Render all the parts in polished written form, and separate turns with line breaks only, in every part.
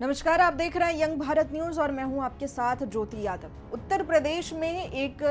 नमस्कार, आप देख रहे हैं यंग भारत न्यूज और मैं हूं आपके साथ ज्योति यादव। उत्तर प्रदेश में एक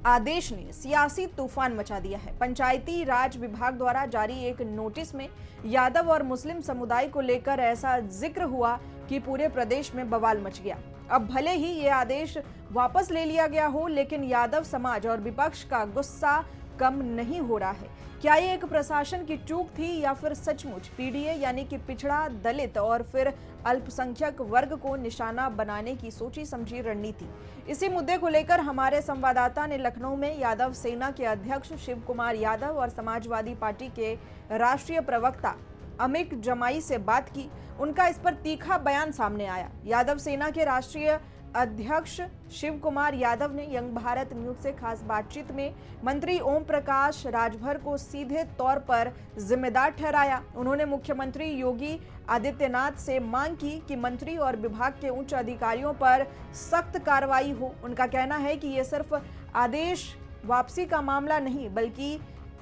आदेश ने सियासी तूफान मचा दिया है। पंचायती राज विभाग द्वारा जारी एक नोटिस में यादव और मुस्लिम समुदाय को लेकर ऐसा जिक्र हुआ कि पूरे प्रदेश में बवाल मच गया। अब भले ही ये आदेश वापस ले लिया गया हो, लेकिन यादव समाज और विपक्ष का गुस्सा कम नहीं हो रहा है। क्या ये एक प्रशासन की चूक थी या फिर सचमुच पीडीए यानी कि पिछड़ा, दलित और फिर अल्पसंख्यक वर्ग को निशाना बनाने की सोची समझी रणनीति? इसी मुद्दे को लेकर हमारे संवाददाता ने लखनऊ में यादव सेना के अध्यक्ष शिव कुमार यादव और समाजवादी पार्टी के राष्ट्रीय प्रवक्ता अमित जमाई से बात की। उनका इस पर तीखा बयान सामने आया। यादव सेना के राष्ट्रीय अध्यक्ष शिव कुमार यादव ने यंग भारत न्यूज से खास बातचीत में मंत्री ओम प्रकाश राजभर को सीधे तौर पर जिम्मेदार ठहराया। उन्होंने मुख्यमंत्री योगी आदित्यनाथ से मांग की कि मंत्री और विभाग के उच्च अधिकारियों पर सख्त कार्रवाई हो। उनका कहना है कि ये सिर्फ आदेश वापसी का मामला नहीं, बल्कि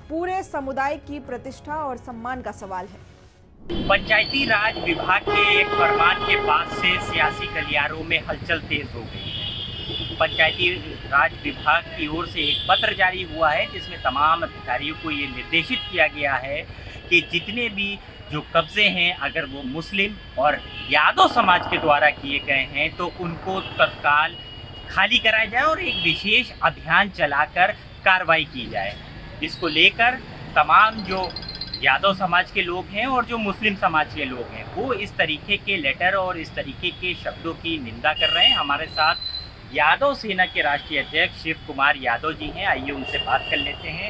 पूरे समुदाय की प्रतिष्ठा और सम्मान का सवाल है।
पंचायती राज विभाग के एक फरमान के बाद से सियासी गलियारों में हलचल तेज हो गई है। पंचायती राज विभाग की ओर से एक पत्र जारी हुआ है जिसमें तमाम अधिकारियों को ये निर्देशित किया गया है कि जितने भी जो कब्जे हैं, अगर वो मुस्लिम और यादव समाज के द्वारा किए गए हैं तो उनको तत्काल खाली कराया जाए और एक विशेष अभियान चलाकर कार्रवाई की जाए। इसको लेकर तमाम जो यादव समाज के लोग हैं और जो मुस्लिम समाज के लोग हैं वो इस तरीके के लेटर और इस तरीके के शब्दों की निंदा कर रहे हैं। हमारे साथ यादव सेना के राष्ट्रीय अध्यक्ष शिव कुमार यादव जी हैं, आइए उनसे बात कर लेते हैं।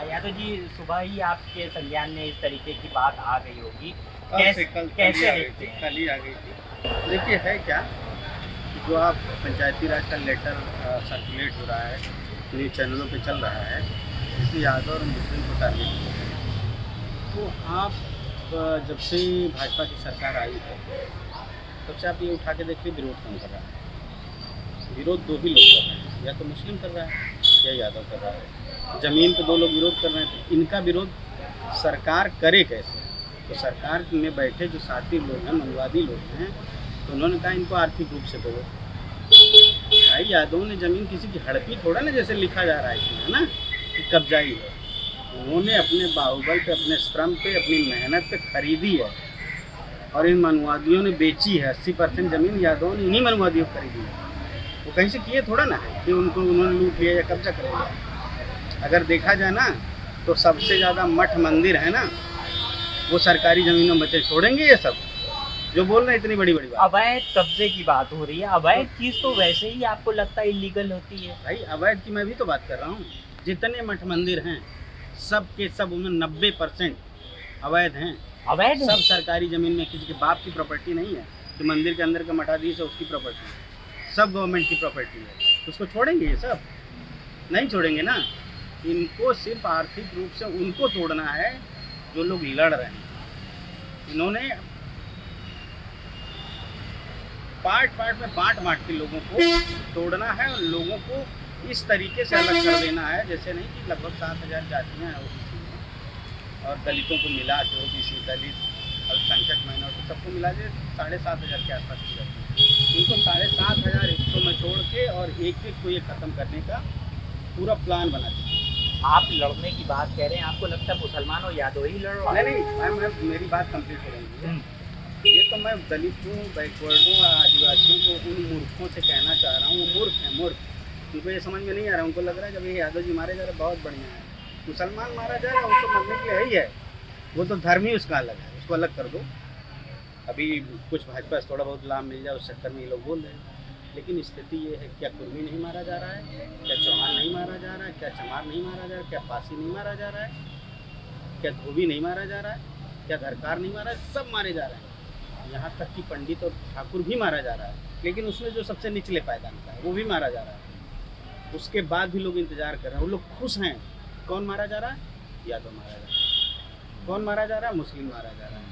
यादव जी, सुबह ही आपके संज्ञान में इस तरीके की बात आ गई होगी, कैसे देखते हैं?
कल ही आ गई थी। देखिए, है क्या जो आप पंचायती राज का लेटर सर्कुलेट हो रहा है, न्यूज़ चैनलों पे चल रहा है, इसलिए यादव और मुस्लिम को टारगेट किया है। तो आप जब से भाजपा की सरकार आई है तब से आप ये उठा के देखिए, विरोध कौन कर रहा है? विरोध दो ही लोग कर रहे हैं, या तो मुस्लिम कर रहा है या यादव कर रहा है। ज़मीन पे दो लोग विरोध कर रहे हैं, तो इनका विरोध सरकार करे कैसे? तो सरकार में बैठे जो साथी लोग हैं, मनवादी लोग हैं, तो उन्होंने कहा इनको आर्थिक रूप से दो। भाई, यादव ने ज़मीन किसी की हड़पी थोड़ा ना, जैसे लिखा जा रहा है इसमें, है ना, कि कब्जाई है। उन्होंने अपने बाहुबल पे, अपने श्रम पे, अपनी मेहनत पे खरीदी है और इन मनवादियों ने बेची है। 80% ज़मीन यादव ने इन्हीं मनवादियों को खरीदी है। वो कहीं से किए थोड़ा ना है कि उनको उन्होंने लूट लिया या कब्जा कर लिया। अगर देखा जाए ना तो सबसे ज़्यादा मठ मंदिर है ना, वो सरकारी ज़मीनों में बचे। छोड़ेंगे ये सब जो बोल रहे हैं इतनी बड़ी बड़ी बात?
अवैध कब्जे की बात हो रही है। अवैध चीज़ तो वैसे ही आपको लगता है इलीगल होती है।
भाई, अवैध की मैं भी तो बात कर रहा हूँ। जितने मठ मंदिर हैं सब के सब उनमें 90% अवैध हैं।
अवैध
सब सरकारी ज़मीन में, किसी के बाप की प्रॉपर्टी नहीं है कि मंदिर के अंदर का मठाधीश है उसकी प्रॉपर्टी है, सब गवर्नमेंट की प्रॉपर्टी है। उसको छोड़ेंगे? ये सब नहीं छोड़ेंगे ना। इनको सिर्फ आर्थिक रूप से उनको तोड़ना है जो लोग लड़ रहे हैं। इन्होंने पार्ट में बांट के लोगों को तोड़ना है और लोगों को इस तरीके से अलग कर देना है, जैसे नहीं कि लगभग 7,000 जातियाँ हैं ओबीसी में, और दलितों को मिला के ओबीसी, दलित, अल्पसंख्यक, माइनॉरिटी सबको मिला के 7,500 के आसपास की जाती है। इनको 7,500 हिस्सों में तोड़ के और एक को ये ख़त्म करने का पूरा प्लान बना दिया।
आप लड़ने की बात कह रहे हैं, आपको लगता है मुसलमान और यादव ही लड़ रहे हैं?
नहीं, मैं मेरी बात कंप्लीट करूँगी। ये तो मैं दलितों, बैकवर्डों, आदिवासियों को, उन मूर्खों से कहना चाह रहा हूँ। वो मूर्ख हैं, मूर्ख। उनको ये समझ में नहीं आ रहा। उनको लग रहा है जब ये यादव जी मारे जा रहे बहुत बढ़िया है, मुसलमान मारा जा रहा है, वो तो मरने के लिए ही है। वो तो धर्म ही उसका अलग है, उसको अलग कर दो। अभी कुछ भाजपा से थोड़ा बहुत लाभ मिल जाए उस चक्कर में ये लोग बोल रहे हैं, लेकिन स्थिति ये है, क्या कुर्मी नहीं मारा जा रहा है, क्या चौहान नहीं मारा जा रहा है, क्या चमार नहीं मारा जा रहा है, क्या पासी नहीं मारा जा रहा है, क्या धोबी नहीं मारा जा रहा है, क्या धरकार नहीं मारा है? सब मारे जा रहे हैं। यहाँ तक कि पंडित और ठाकुर भी मारा जा रहा है, लेकिन उसमें जो सबसे निचले पायदान का है वो भी मारा जा रहा है। उसके बाद भी लोग इंतजार कर रहे हैं, वो लोग खुश हैं। कौन मारा जा रहा है? यादव मारा जा रहा है। कौन मारा जा रहा है? मुस्लिम मारा जा रहा है।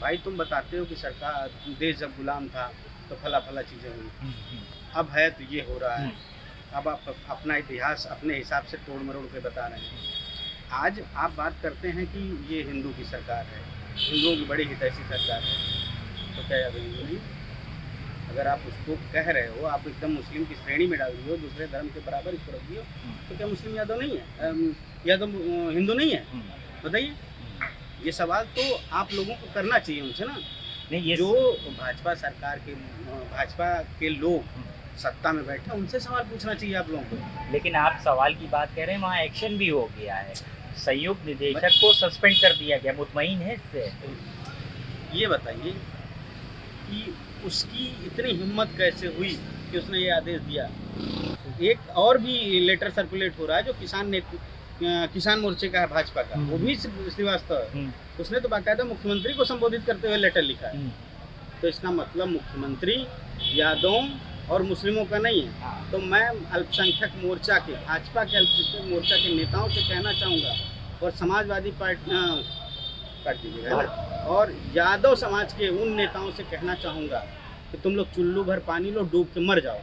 भाई, तुम बताते हो कि सरकार, देश जब गुलाम था तो फला चीज़ें हुई, अब है तो ये हो रहा है। अब आप अपना इतिहास अपने हिसाब से तोड़ मरोड़ के बता रहे हैं। आज आप बात करते हैं कि ये हिंदू की सरकार है, हिंदुओं की बड़ी हितैषी सरकार है। तो क्या याद हिंदू नहीं? अगर आप उसको कह रहे हो, आप एकदम मुस्लिम की श्रेणी में डाल दिए हो, दूसरे धर्म के बराबर इसको रख दियो, तो क्या मुस्लिम यादव नहीं है, यादव हिंदू नहीं है? बताइए। ये सवाल तो आप लोगों को करना चाहिए उनसे ना।
नहीं, ये
जो भाजपा के लोग सत्ता में बैठे उनसे सवाल पूछना चाहिए आप लोगों को।
लेकिन आप सवाल की बात कर रहे हैं, वहाँ एक्शन भी हो गया है, संयुक्त निदेशक को सस्पेंड कर दिया गया, मुतमईन है इससे?
ये बताइए कि उसकी इतनी हिम्मत कैसे हुई कि उसने ये आदेश दिया। एक और भी लेटर सर्कुलेट हो रहा है जो किसान मोर्चे का है, भाजपा का, वो भी श्रीवास्तव है। उसने तो बाकायदा मुख्यमंत्री को संबोधित करते हुए लेटर लिखा है। तो इसका मतलब मुख्यमंत्री यादवों और मुस्लिमों का नहीं है। तो मैं अल्पसंख्यक मोर्चा के, भाजपा के अल्पसंख्यक मोर्चा के नेताओं से कहना चाहूँगा, और समाजवादी पार्टी और यादव समाज के उन नेताओं से कहना चाहूँगा कि तुम लोग चुल्लू भर पानी लो, डूब के मर जाओ।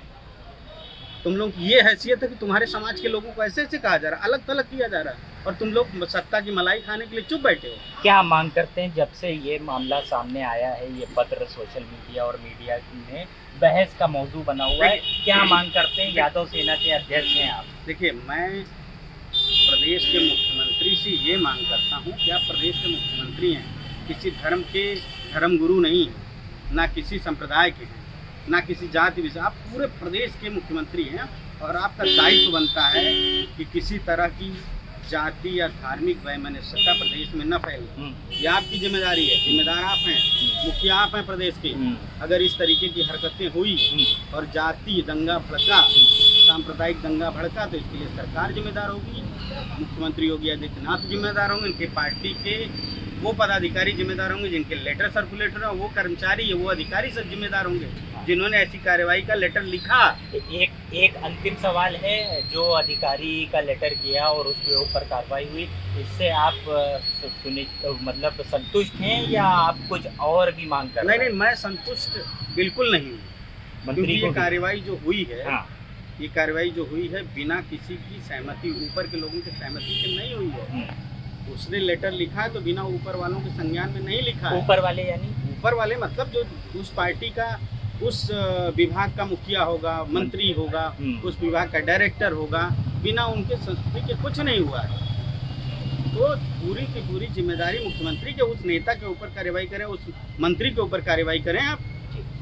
तुम लोग की ये हैसियत है कि तुम्हारे समाज के लोगों को ऐसे ऐसे कहा जा रहा है, अलग थलग किया जा रहा है, और तुम लोग सत्ता की मलाई खाने के लिए चुप बैठे हो।
क्या मांग करते हैं? जब से ये मामला सामने आया है, ये पत्र सोशल मीडिया और मीडिया में बहस का मौजू बना हुआ है, क्या मांग करते हैं? यादव सेना के अध्यक्ष हैं आप।
देखिए, मैं प्रदेश के मुख्यमंत्री से ये मांग करता हूँ कि आप प्रदेश के मुख्यमंत्री हैं, किसी धर्म के धर्मगुरु नहीं हैं, ना किसी संप्रदाय के हैं, ना किसी जाति विशेष, आप पूरे प्रदेश के मुख्यमंत्री हैं, और आपका दायित्व बनता है कि किसी तरह की जाति या धार्मिक वैमनस्यता प्रदेश में न फैले। ये आपकी जिम्मेदारी है, जिम्मेदार आप हैं, मुखिया आप हैं प्रदेश के। अगर इस तरीके की हरकतें हुई और जाति दंगा भड़का, सांप्रदायिक दंगा भड़का, तो इसके लिए सरकार जिम्मेदार होगी, मुख्यमंत्री योगी आदित्यनाथ जिम्मेदार होंगे, इनके पार्टी के वो पदाधिकारी जिम्मेदार होंगे जिनके लेटर सर्कुलेट हो रहे हैं, वो कर्मचारी, वो अधिकारी सब जिम्मेदार होंगे जिन्होंने ऐसी कार्रवाई का लेटर लिखा।
एक अंतिम सवाल है, जो अधिकारी का लेटर गया और उसके ऊपर कार्रवाई हुई, इससे आप मतलब संतुष्ट हैं या आप कुछ और भी मांग कर रहे हैं?
नहीं, मैं संतुष्ट बिल्कुल नहीं हूँ, क्योंकि ये कार्रवाई जो हुई है, ये कार्रवाई जो हुई है बिना किसी की सहमति, ऊपर के लोगों की सहमति से नहीं हुई है। उसने लेटर लिखा है तो बिना ऊपर वालों के संज्ञान में नहीं लिखा है।
ऊपर वाले यानी? ऊपर
वाले मतलब जो उस पार्टी का, उस विभाग का मुखिया होगा, मंत्री होगा, उस विभाग का डायरेक्टर होगा, बिना उनके संस्तुति के कुछ नहीं हुआ है। तो पूरी की पूरी जिम्मेदारी मुख्यमंत्री के, उस नेता के ऊपर कार्रवाई करें, उस मंत्री के ऊपर कार्रवाई करें आप,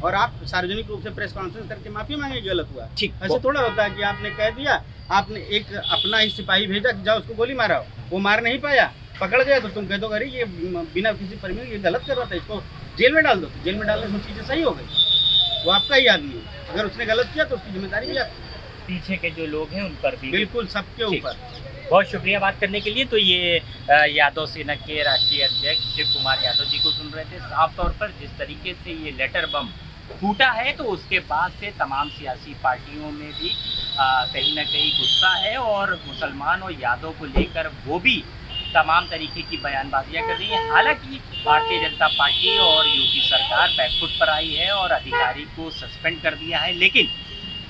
और आप सार्वजनिक रूप से प्रेस कॉन्फ्रेंस करके माफी मांगे, गलत हुआ। ऐसे थोड़ा होता है कि आपने कह दिया, आपने एक अपना ही सिपाही भेजा कि जाओ उसको गोली मारा, वो मार नहीं पाया, पकड़ गया, तो तुम कह दो अरे ये बिना किसी परमिशन ये गलत कर रहा था, इसको जेल में डाल दो। तो जेल में डालने से चीज़ें सही हो गई, वो आपका ही आदमी है। अगर उसने गलत किया तो उसकी जिम्मेदारी भी आपकी।
पीछे के जो लोग हैं उन पर भी
बिल्कुल, सबके ऊपर।
बहुत शुक्रिया बात करने के लिए। तो ये यादव सेना के राष्ट्रीय अध्यक्ष शिव कुमार यादव जी को सुन रहे थे। साफ तौर पर जिस तरीके से ये लेटर बम फूटा है, तो उसके बाद से तमाम सियासी पार्टियों में भी कहीं ना कहीं गुस्सा है, और मुसलमान और यादव को लेकर वो भी तमाम तरीके की बयानबाजियां कर रही है। हालांकि भारतीय जनता पार्टी और यूपी सरकार बैकफुट पर आई है और अधिकारी को सस्पेंड कर दिया है, लेकिन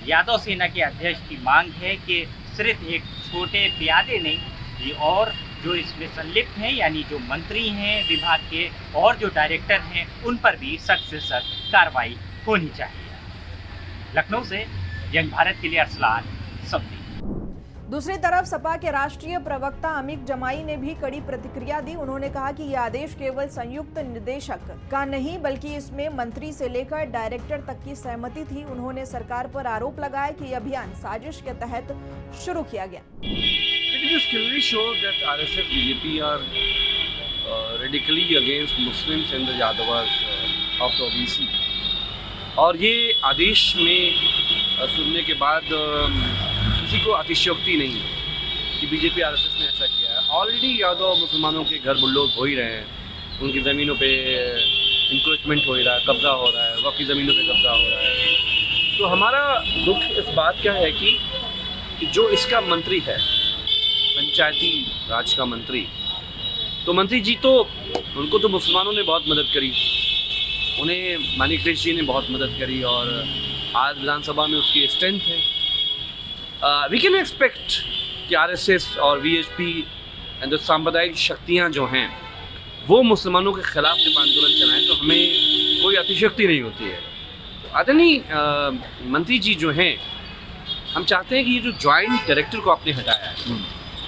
यादव सेना के अध्यक्ष की मांग है कि सिर्फ एक छोटे प्यादे नहीं, और जो इसमें संलिप्त हैं, यानी जो मंत्री हैं विभाग के और जो डायरेक्टर हैं, उन पर भी सख्त से सख्त कार्रवाई होनी चाहिए। लखनऊ से यंग भारत के लिए अरसलान सब्दी।
दूसरी तरफ सपा के राष्ट्रीय प्रवक्ता अमित जमाई ने भी कड़ी प्रतिक्रिया दी। उन्होंने कहा कि यह आदेश केवल संयुक्त निदेशक का नहीं, बल्कि इसमें मंत्री से लेकर डायरेक्टर तक की सहमति थी। उन्होंने सरकार पर आरोप लगाया कि यह अभियान साजिश के तहत शुरू किया गया।
It just clearly shows that RSF BJP are radically against Muslims and the Yadavas of the OBC. और ये आदेश में सुनने के बाद किसी को अतिशयोक्ति नहीं कि बीजेपी आरएसएस ने ऐसा किया है। ऑलरेडी यादव मुसलमानों के घर बुलडोज हो ही रहे हैं, उनकी ज़मीनों पे इंक्रोचमेंट हो ही रहा है, कब्ज़ा हो रहा है, वक्फी ज़मीनों पे कब्ज़ा हो रहा है। तो हमारा दुख इस बात का है कि जो इसका मंत्री है, पंचायती राज का मंत्री, तो मंत्री जी तो उनको तो मुसलमानों ने बहुत मदद करी, उन्हें मानिकलेश जी ने बहुत मदद करी, और आज विधानसभा में उसकी स्ट्रेंथ है। वी कैन एक्सपेक्ट कि आरएसएस और वीएचपी एंड द सांप्रदायिक शक्तियाँ जो हैं वो मुसलमानों के ख़िलाफ़ जब आंदोलन चलाएं, तो हमें कोई अतिशयोक्ति नहीं होती है। तो आदरणीय मंत्री जी जो हैं, हम चाहते हैं कि ये जो जॉइंट डायरेक्टर को आपने हटाया है,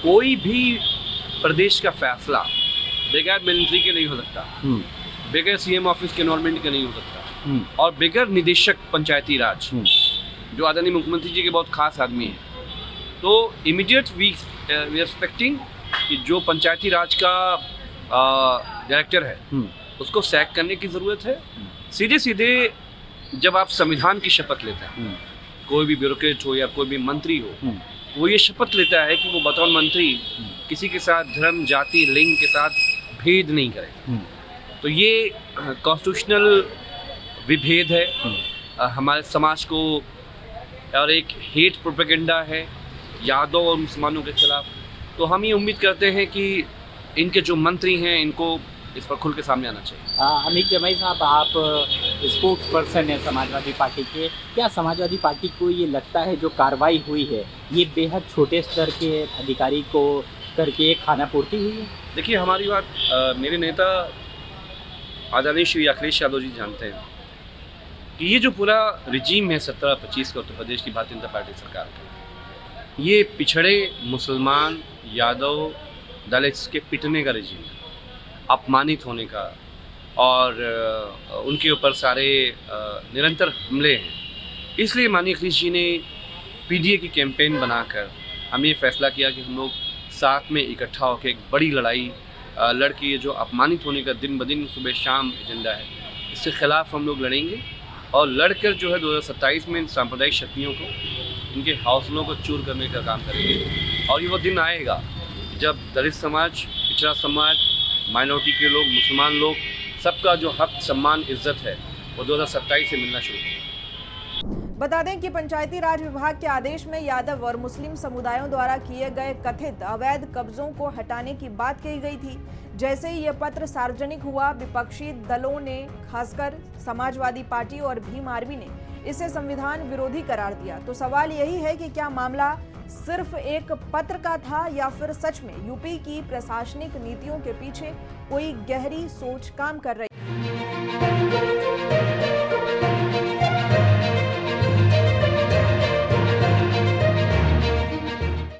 कोई भी प्रदेश का फैसला बगैर मंत्री के नहीं हो सकता, बगैर सीएम ऑफिस के इन्वॉल्वमेंट के नहीं हो सकता, और बगैर निदेशक पंचायती राज जो आदरणीय मुख्यमंत्री जी के बहुत खास आदमी हैं। तो इमीडिएट वी एक्सपेक्टिंग कि जो पंचायती राज का डायरेक्टर है उसको सैक करने की ज़रूरत है। सीधे सीधे जब आप संविधान की शपथ लेते हैं, कोई भी ब्यूरोक्रेट हो या कोई भी मंत्री हो, वो ये शपथ लेता है कि वो बतौर मंत्री किसी के साथ धर्म, जाति, लिंग के साथ भेद नहीं करेगा। तो ये कॉन्स्टिट्यूशनल विभेद है हमारे समाज को, और एक हेट प्रोपेगेंडा है यादव और मुसलमानों के खिलाफ। तो हम ये उम्मीद करते हैं कि इनके जो मंत्री हैं इनको इस पर खुल के सामने आना चाहिए।
हमीद जमाई साहब, आप स्पोक्स पर्सन है समाजवादी पार्टी के, क्या समाजवादी पार्टी को ये लगता है जो कार्रवाई हुई है ये बेहद छोटे स्तर के अधिकारी को करके खाना पूर्ति हुई है?
देखिए, हमारी बात मेरे नेता आदरणीय श्री अखिलेश यादव जी जानते हैं कि ये जो पूरा रिजीम है 17-25 का उत्तर प्रदेश की भारतीय जनता पार्टी सरकार का, ये पिछड़े मुसलमान, यादव, दलित के पिटने का रिजीम है, अपमानित होने का, और उनके ऊपर सारे निरंतर हमले हैं। इसलिए माननीय अखिलेश जी ने पीडीए की कैंपेन बनाकर हम ये फैसला किया कि हम लोग साथ में इकट्ठा होकर एक बड़ी लड़ाई लड़के जो अपमानित होने का दिन ब दिन सुबह शाम एजेंडा है, इसके खिलाफ हम लोग लड़ेंगे और लड़कर जो है 2027 में इन सांप्रदायिक शक्तियों को, इनके हौसलों को चूर करने का काम करेंगे। और ये वो दिन आएगा जब दलित समाज, पिछड़ा समाज, माइनॉरिटी के लोग, मुसलमान लोग, सबका जो हक, सम्मान, इज्जत है वो 2027 से मिलना शुरू होगा।
बता दें कि पंचायती राज विभाग के आदेश में यादव और मुस्लिम समुदायों द्वारा किए गए कथित अवैध कब्जों को हटाने की बात कही गई थी। जैसे ही यह पत्र सार्वजनिक हुआ, विपक्षी दलों ने, खासकर समाजवादी पार्टी और भीम आर्मी ने इसे संविधान विरोधी करार दिया। तो सवाल यही है कि क्या मामला सिर्फ एक पत्र का था या फिर सच में यूपी की प्रशासनिक नीतियों के पीछे कोई गहरी सोच काम कर रही है।